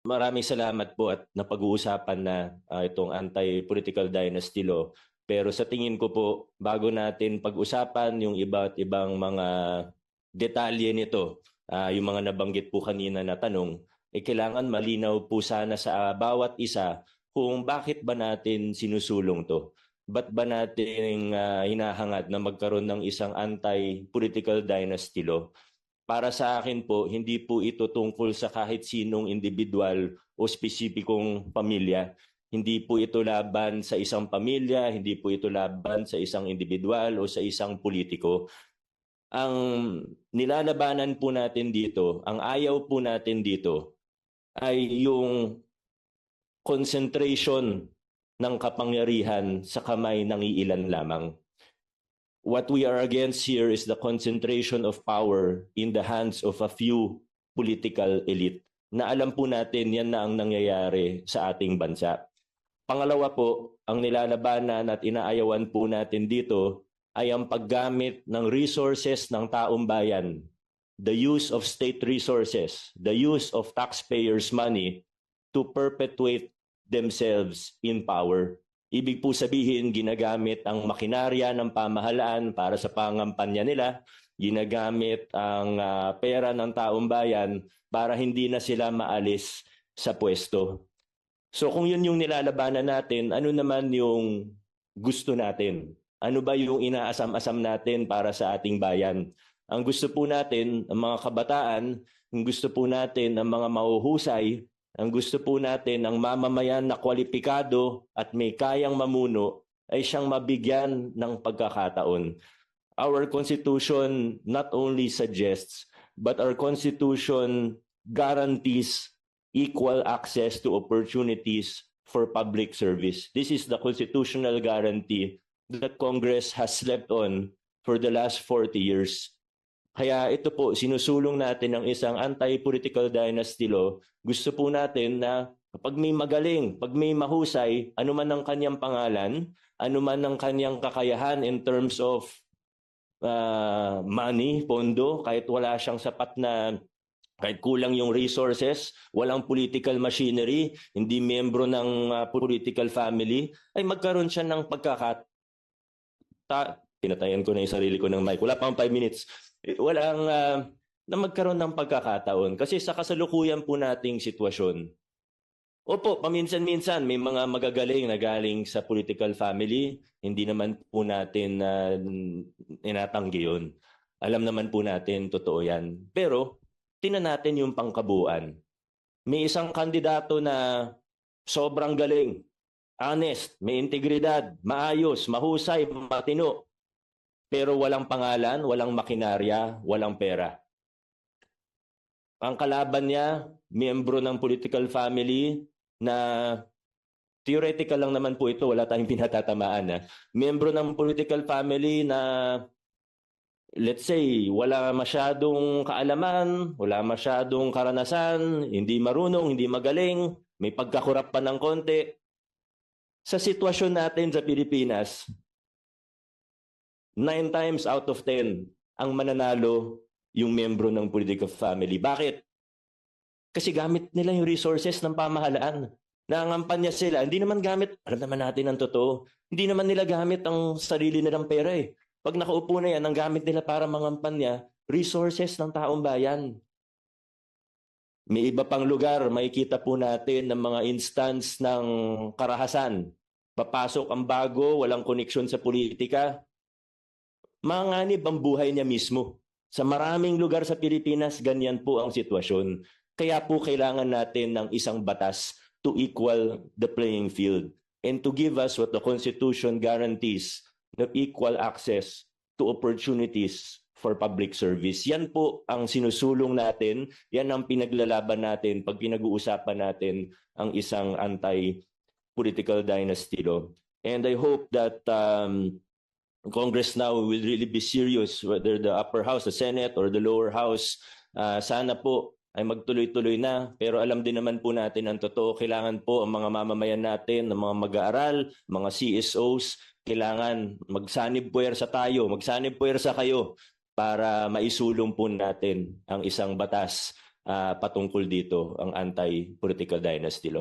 Maraming salamat po at napag-uusapan na itong anti-political dynasty law. Pero sa tingin ko po, bago natin pag-usapan yung iba't ibang mga detalye nito, yung mga nabanggit po kanina na tanong, kailangan malinaw po sana sa bawat isa kung bakit ba natin sinusulong to. Ba't ba natin hinahangad na magkaroon ng isang anti-political dynasty law? Para sa akin po, hindi po ito tungkol sa kahit sinong individual o spesipikong pamilya. Hindi po ito laban sa isang pamilya, hindi po ito laban sa isang individual o sa isang politiko. Ang nilalabanan po natin dito, ang ayaw po natin dito ay yung concentration ng kapangyarihan sa kamay ng iilan lamang. What we are against here is the concentration of power in the hands of a few political elite na alam po natin yan na ang nangyayari sa ating bansa. Pangalawa po, ang nilalabanan at inaayawan po natin dito ay ang paggamit ng resources ng taong bayan, the use of state resources, the use of taxpayers' money to perpetuate themselves in power. Ibig po sabihin, ginagamit ang makinarya ng pamahalaan para sa pangampanya nila, ginagamit ang pera ng taong bayan para hindi na sila maalis sa pwesto. So kung yun yung nilalabanan natin, ano naman yung gusto natin? Ano ba yung inaasam-asam natin para sa ating bayan? Ang gusto po natin, ang mga kabataan, ang gusto po natin, ang mga mahuhusay, ang gusto po natin, ang mamamayan na kwalipikado at may kayang mamuno ay siyang mabigyan ng pagkakataon. Our Constitution not only suggests, but our Constitution guarantees equal access to opportunities for public service. This is the constitutional guarantee that Congress has slept on for the last 40 years. Kaya ito po, sinusulong natin ang isang anti-political dynasty law. Gusto po natin na pag may magaling, pag may mahusay, ano man ang kanyang pangalan, ano man ang kanyang kakayahan in terms of money, pondo, kahit wala siyang sapat na, kahit kulang yung resources, walang political machinery, hindi miyembro ng political family, ay magkaroon siya ng pinatayan ko na yung sarili ko ng mic. Wala pang 5 minutes. Walang na magkaroon ng pagkakataon. Kasi sa kasalukuyan po nating sitwasyon, opo, paminsan-minsan may mga magagaling na galing sa political family. Hindi naman po natin inatanggi yun. Alam naman po natin, totoo yan. Pero, tingnan natin yung pangkabuuan. May isang kandidato na sobrang galing, honest, may integridad, maayos, mahusay, matino, pero walang pangalan, walang makinarya, walang pera. Ang kalaban niya, miyembro ng political family na theoretical lang naman po ito, wala tayong pinatatamaan. Miyembro ng political family na, let's say, wala masyadong kaalaman, wala masyadong karanasan, hindi marunong, hindi magaling, may pagkakurap pa ng konti. Sa sitwasyon natin sa Pilipinas, 9 times out of 10 ang mananalo yung miyembro ng political family. Bakit? Kasi gamit nila yung resources ng pamahalaan. Nangangampanya sila. Hindi naman gamit, alam naman natin ang totoo, hindi naman nila gamit ang sarili nilang pera eh. Pag nakaupo na yan, ang gamit nila para mangampanya, resources ng taong bayan. May iba pang lugar, makikita po natin ng mga instance ng karahasan. Papasok ang bago, walang koneksyon sa politika. Manganib ang buhay niya mismo. Sa maraming lugar sa Pilipinas, ganyan po ang sitwasyon. Kaya po kailangan natin ng isang batas to equal the playing field and to give us what the Constitution guarantees, the equal access to opportunities for public service. Yan po ang sinusulong natin, yan ang pinaglalaban natin pag pinag-uusapan natin ang isang anti-political dynasty law. And I hope that Congress now will really be serious, whether the upper house, the Senate, or the lower house. Sana po ay magtuloy-tuloy na. Pero alam din naman po natin ang totoo. Kailangan po ang mga mamamayan natin, ang mga mag-aaral, mga CSOs, kailangan magsanib puwersa tayo, magsanib puwersa kayo para maisulong po natin ang isang batas patungkol dito ang anti-political dynasty law.